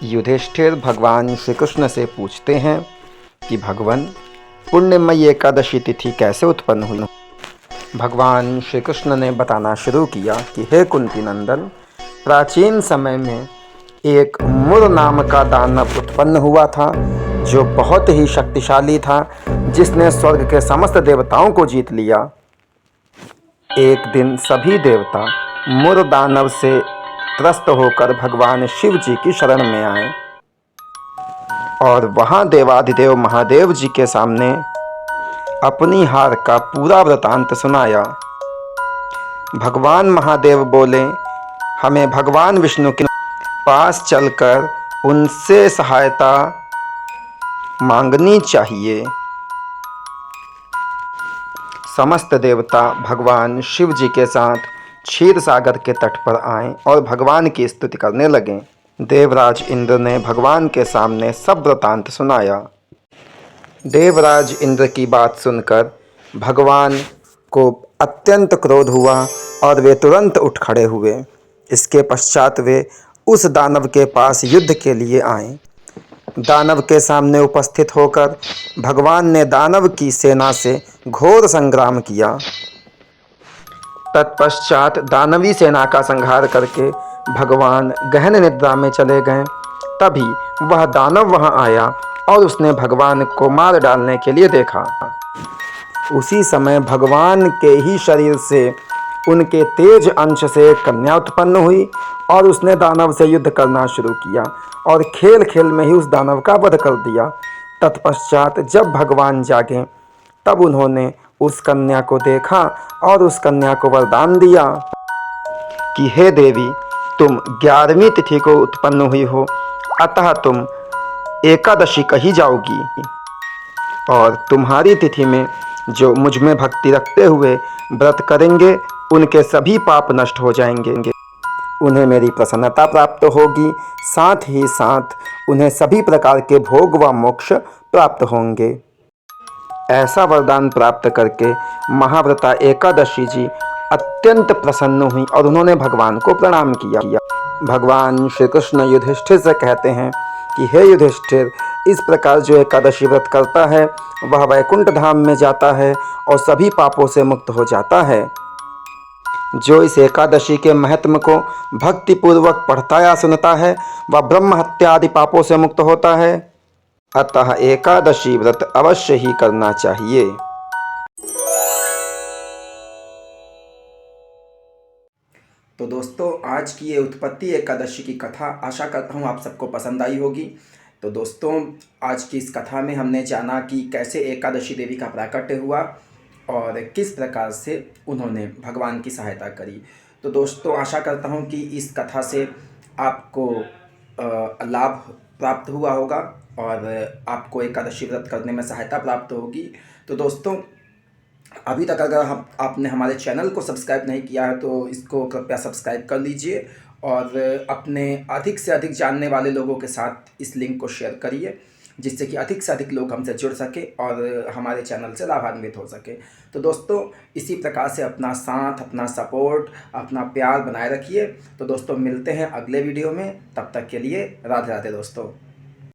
युधिष्ठिर भगवान श्री कृष्ण से पूछते हैं कि भगवान, पुण्यमयी एकादशी तिथि कैसे उत्पन्न हुई। भगवान श्री कृष्ण ने बताना शुरू किया कि हे कुंती नंदन, प्राचीन समय में एक मुर नाम का दानव उत्पन्न हुआ था जो बहुत ही शक्तिशाली था, जिसने स्वर्ग के समस्त देवताओं को जीत लिया। एक दिन सभी देवता मुर दानव से त्रस्त होकर भगवान शिव जी की शरण में आए और वहां देवाधिदेव महादेव जी के सामने अपनी हार का पूरा वृतांत सुनाया। भगवान महादेव बोले, हमें भगवान विष्णु के पास चलकर उनसे सहायता मांगनी चाहिए। समस्त देवता भगवान शिव जी के साथ क्षीर सागर के तट पर आए और भगवान की स्तुति करने लगे। देवराज इंद्र ने भगवान के सामने सब वृतांत सुनाया। देवराज इंद्र की बात सुनकर भगवान को अत्यंत क्रोध हुआ और वे तुरंत उठ खड़े हुए। इसके पश्चात वे उस दानव के पास युद्ध के लिए आए। दानव के सामने उपस्थित होकर भगवान ने दानव की सेना से घोर संग्राम किया। तत्पश्चात दानवी सेना का संहार करके भगवान गहन निद्रा में चले गए। तभी वह दानव वहां आया और उसने भगवान को मार डालने के लिए देखा। उसी समय भगवान के ही शरीर से उनके तेज अंश से एक कन्या उत्पन्न हुई और उसने दानव से युद्ध करना शुरू किया और खेल खेल में ही उस दानव का वध कर दिया। तत्पश्चात जब भगवान जागे तब उन्होंने उस कन्या को देखा और उस कन्या को वरदान दिया कि हे देवी, तुम 11वीं तिथि को उत्पन्न हुई हो, अतः तुम एकादशी कही जाओगी और तुम्हारी तिथि में जो मुझ में भक्ति रखते हुए व्रत करेंगे उनके सभी पाप नष्ट हो जाएंगे, उन्हें मेरी प्रसन्नता प्राप्त होगी, साथ ही साथ उन्हें सभी प्रकार के भोग व मोक्ष प्राप्त होंगे। ऐसा वरदान प्राप्त करके महाव्रता एकादशी जी अत्यंत प्रसन्न हुई और उन्होंने भगवान को प्रणाम किया। भगवान श्री कृष्ण युधिष्ठिर से कहते हैं कि हे युधिष्ठिर, इस प्रकार जो एकादशी व्रत करता है वह वैकुंठ धाम में जाता है और सभी पापों से मुक्त हो जाता है। जो इस एकादशी के महत्व को भक्तिपूर्वक पढ़ता या सुनता है वह ब्रह्म हत्या आदि पापों से मुक्त होता है। अतः एकादशी व्रत अवश्य ही करना चाहिए। तो दोस्तों, आज की ये उत्पत्ति एकादशी की कथा आशा करता हूँ आप सबको पसंद आई होगी। तो दोस्तों, आज की इस कथा में हमने जाना कि कैसे एकादशी देवी का प्राकट्य हुआ और किस प्रकार से उन्होंने भगवान की सहायता करी। तो दोस्तों, आशा करता हूँ कि इस कथा से आपको लाभ प्राप्त हुआ होगा और आपको एकादशी व्रत करने में सहायता प्राप्त होगी। तो दोस्तों, अभी तक अगर आपने हमारे चैनल को सब्सक्राइब नहीं किया है तो इसको कृपया सब्सक्राइब कर लीजिए और अपने अधिक से अधिक जानने वाले लोगों के साथ इस लिंक को शेयर करिए, जिससे कि अधिक से अधिक लोग हमसे जुड़ सके और हमारे चैनल से लाभान्वित हो सके। तो दोस्तों, इसी प्रकार से अपना साथ, अपना सपोर्ट, अपना प्यार बनाए रखिए। तो दोस्तों, मिलते हैं अगले वीडियो में। तब तक के लिए राधे राधे दोस्तों।